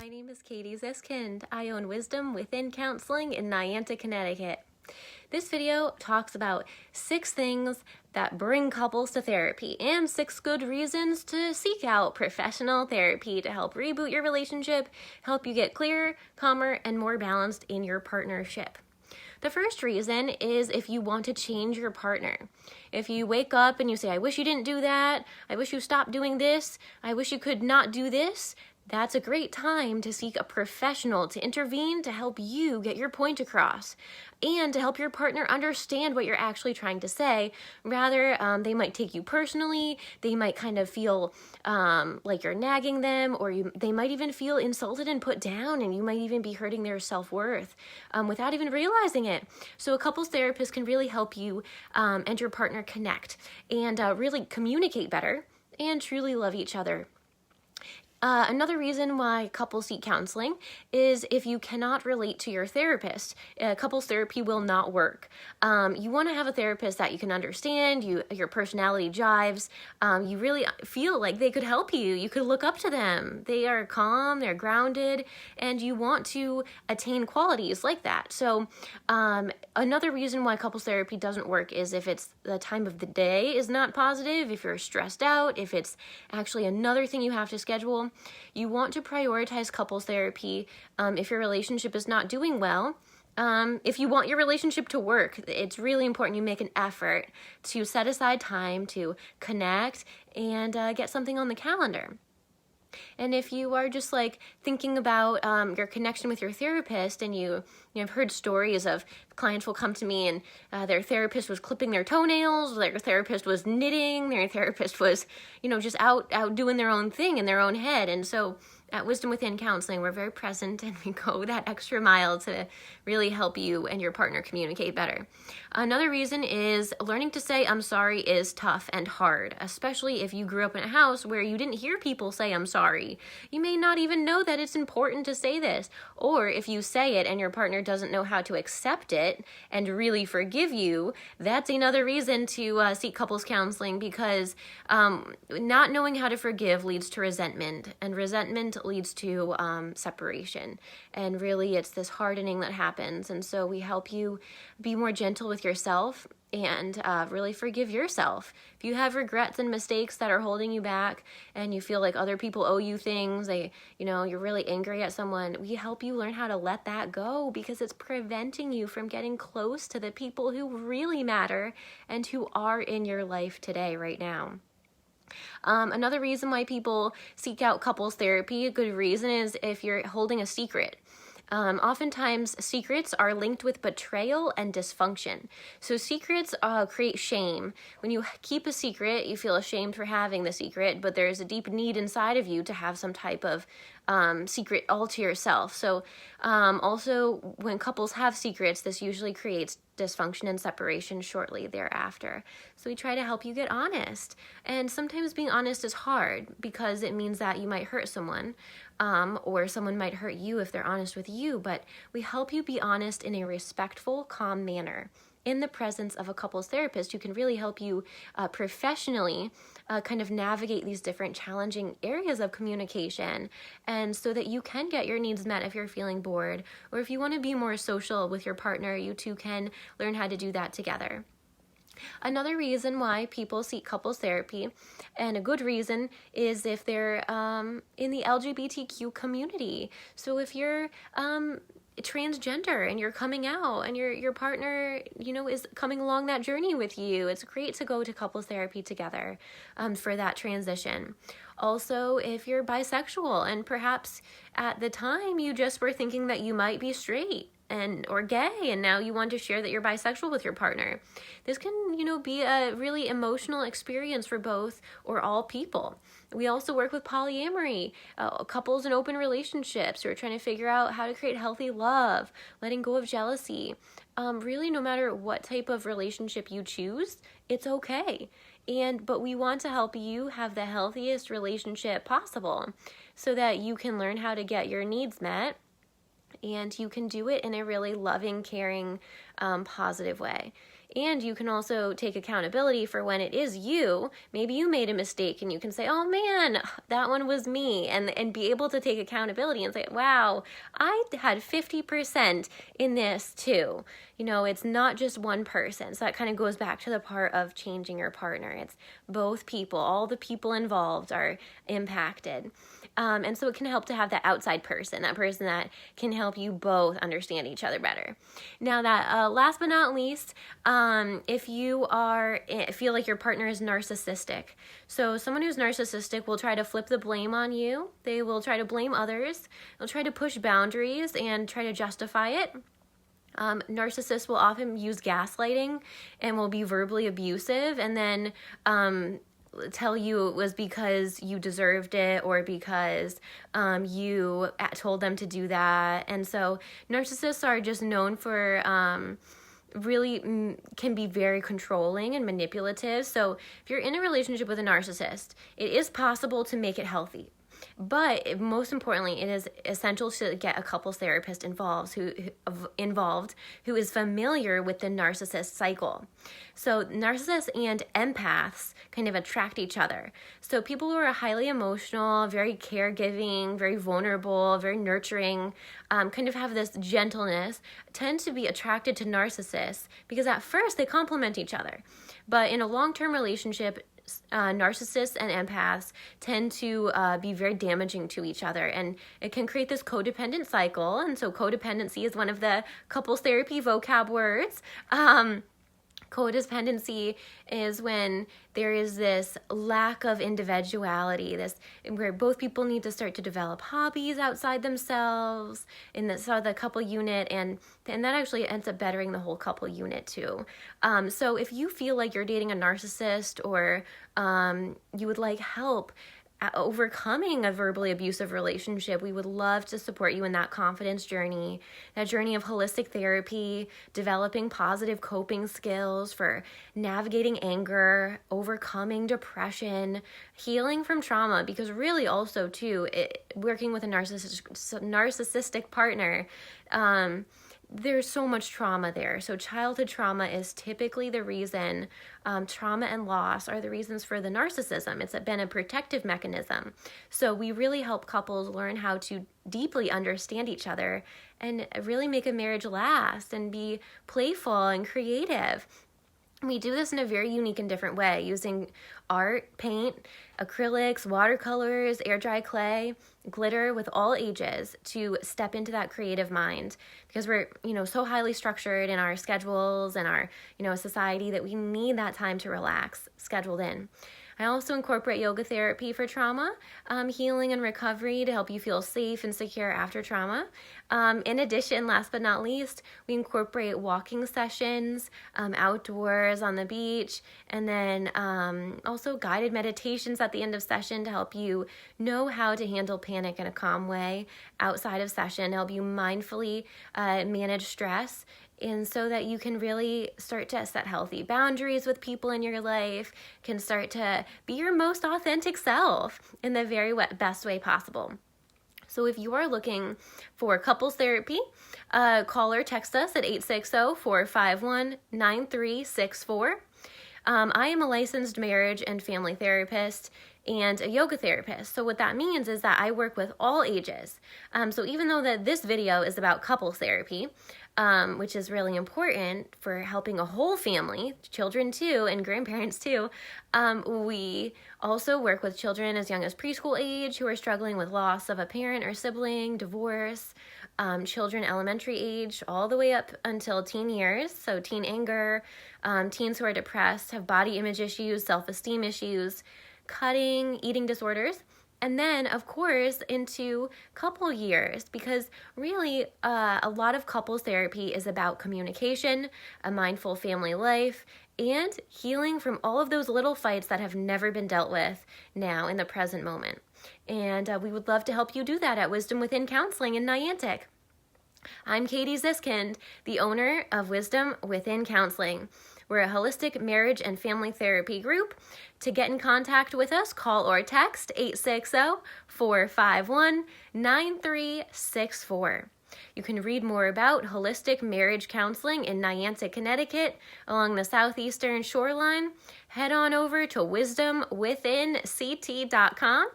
My name is Katie Ziskind. I own Wisdom Within Counseling in Niantic, Connecticut. This video talks about 6 things that bring couples to therapy and 6 good reasons to seek out professional therapy to help reboot your relationship, help you get clearer, calmer, and more balanced in your partnership. The first reason is if you want to change your partner. If you wake up and you say, I wish you didn't do that, I wish you stopped doing this, I wish you could not do this, that's a great time to seek a professional to intervene to help you get your point across and to help your partner understand what you're actually trying to say. Rather, they might take you personally, they might kind of feel like you're nagging them, or they might even feel insulted and put down, and you might even be hurting their self-worth without even realizing it. So a couples therapist can really help you and your partner connect and really communicate better and truly love each other. Another reason why couples seek counseling is if you cannot relate to your therapist. Couples therapy will not work. You want to have a therapist that you can understand, your personality jives, you really feel like they could help you. You could look up to them. They are calm, they're grounded, and you want to attain qualities like that. So another reason why couples therapy doesn't work is if it's the time of the day is not positive, if you're stressed out, if it's actually another thing you have to schedule. You want to prioritize couples therapy if your relationship is not doing well. If you want your relationship to work, it's really important you make an effort to set aside time to connect and get something on the calendar. And if you are just like thinking about your connection with your therapist, and you've heard stories of clients will come to me and their therapist was clipping their toenails, their therapist was knitting, their therapist was, just out doing their own thing in their own head. And so at Wisdom Within Counseling, we're very present and we go that extra mile to really help you and your partner communicate better. Another reason is learning to say I'm sorry is tough and hard, especially if you grew up in a house where you didn't hear people say I'm sorry. You may not even know that it's important to say this. Or if you say it and your partner doesn't know how to accept it and really forgive you, that's another reason to seek couples counseling, because not knowing how to forgive leads to resentment, and resentment leads to separation, and really it's this hardening that happens. And so we help you be more gentle with yourself and really forgive yourself. If you have regrets and mistakes that are holding you back and you feel like other people owe you things, you're really angry at someone, we help you learn how to let that go, because it's preventing you from getting close to the people who really matter and who are in your life today, right now. Another reason why people seek out couples therapy, a good reason, is if you're holding a secret. Oftentimes, secrets are linked with betrayal and dysfunction. So secrets create shame. When you keep a secret, you feel ashamed for having the secret, but there's a deep need inside of you to have some type of secret all to yourself. So also, when couples have secrets, this usually creates dysfunction and separation shortly thereafter. So we try to help you get honest. And sometimes being honest is hard because it means that you might hurt someone, or someone might hurt you if they're honest with you. But we help you be honest in a respectful, calm manner in the presence of a couples therapist who can really help you professionally kind of navigate these different challenging areas of communication, and so that you can get your needs met if you're feeling bored, or if you want to be more social with your partner, you two can learn how to do that together. Another reason why people seek couples therapy, and a good reason, is if they're in the LGBTQ community. So if you're transgender and you're coming out and your partner is coming along that journey with you, it's great to go to couples therapy together for that transition. Also, if you're bisexual and perhaps at the time you just were thinking that you might be straight or gay, and now you want to share that you're bisexual with your partner, this can be a really emotional experience for both or all people. We also work with polyamory, couples in open relationships who are trying to figure out how to create healthy love, letting go of jealousy. Really, no matter what type of relationship you choose, it's okay. But we want to help you have the healthiest relationship possible so that you can learn how to get your needs met, and you can do it in a really loving, caring, positive way. And you can also take accountability for when it is you. Maybe you made a mistake and you can say, oh man, that one was me, and be able to take accountability and say, wow, I had 50% in this too. You know, it's not just one person. So that kind of goes back to the part of changing your partner. It's both people, all the people involved are impacted. And so it can help to have that outside person, that person that can help you both understand each other better. Now that last but not least, if you feel like your partner is narcissistic. So someone who's narcissistic will try to flip the blame on you. They will try to blame others. They'll try to push boundaries and try to justify it. Narcissists will often use gaslighting and will be verbally abusive, and then tell you it was because you deserved it or because you told them to do that. And so narcissists are just known for really can be very controlling and manipulative. So if you're in a relationship with a narcissist, it is possible to make it healthy. But most importantly, it is essential to get a couples therapist involved who is familiar with the narcissist cycle. So narcissists and empaths kind of attract each other. So people who are highly emotional, very caregiving, very vulnerable, very nurturing, kind of have this gentleness, tend to be attracted to narcissists because at first they complement each other. But in a long-term relationship, narcissists and empaths tend to be very damaging to each other, and it can create this codependent cycle. And so codependency is one of the couples therapy vocab words. Codependency is when there is this lack of individuality, this where both people need to start to develop hobbies outside themselves in the couple unit, and that actually ends up bettering the whole couple unit too. So if you feel like you're dating a narcissist, or you would like help overcoming a verbally abusive relationship, we would love to support you in that confidence journey, that journey of holistic therapy, developing positive coping skills for navigating anger, overcoming depression, healing from trauma, because really also too, working with a narcissistic partner, there's so much trauma there. So childhood trauma is typically the reason. Trauma and loss are the reasons for the narcissism. It's been a protective mechanism. So we really help couples learn how to deeply understand each other and really make a marriage last and be playful and creative. We do this in a very unique and different way, using art, paint, acrylics, watercolors, air dry clay, glitter, with all ages to step into that creative mind, because we're, so highly structured in our schedules and our, society that we need that time to relax scheduled in. I also incorporate yoga therapy for trauma, healing and recovery to help you feel safe and secure after trauma. In addition, last but not least, we incorporate walking sessions outdoors on the beach, and then also guided meditations at the end of session to help you know how to handle panic in a calm way outside of session, help you mindfully manage stress, and so that you can really start to set healthy boundaries with people in your life, can start to be your most authentic self in the very best way possible. So if you are looking for couples therapy, call or text us at 860-451-9364. I am a licensed marriage and family therapist and a yoga therapist. So what that means is that I work with all ages. So even though that this video is about couples therapy, which is really important for helping a whole family, children too, and grandparents too, we also work with children as young as preschool age who are struggling with loss of a parent or sibling, divorce, children elementary age, all the way up until teen years, so teen anger, teens who are depressed, have body image issues, self-esteem issues, cutting, eating disorders, and then, of course, into couple years, because really a lot of couples therapy is about communication, a mindful family life, and healing from all of those little fights that have never been dealt with now in the present moment. And we would love to help you do that at Wisdom Within Counseling in Niantic. I'm Katie Ziskind, the owner of Wisdom Within Counseling. We're a holistic marriage and family therapy group. To get in contact with us, call or text 860-451-9364. You can read more about holistic marriage counseling in Niantic, Connecticut, along the southeastern shoreline. Head on over to wisdomwithinct.com.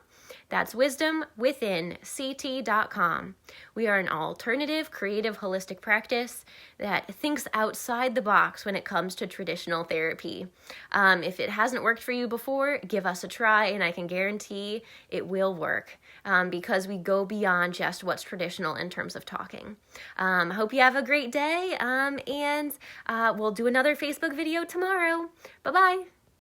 That's wisdomwithinct.com. We are an alternative, creative, holistic practice that thinks outside the box when it comes to traditional therapy. If it hasn't worked for you before, give us a try, and I can guarantee it will work because we go beyond just what's traditional in terms of talking. Hope you have a great day, and we'll do another Facebook video tomorrow. Bye-bye.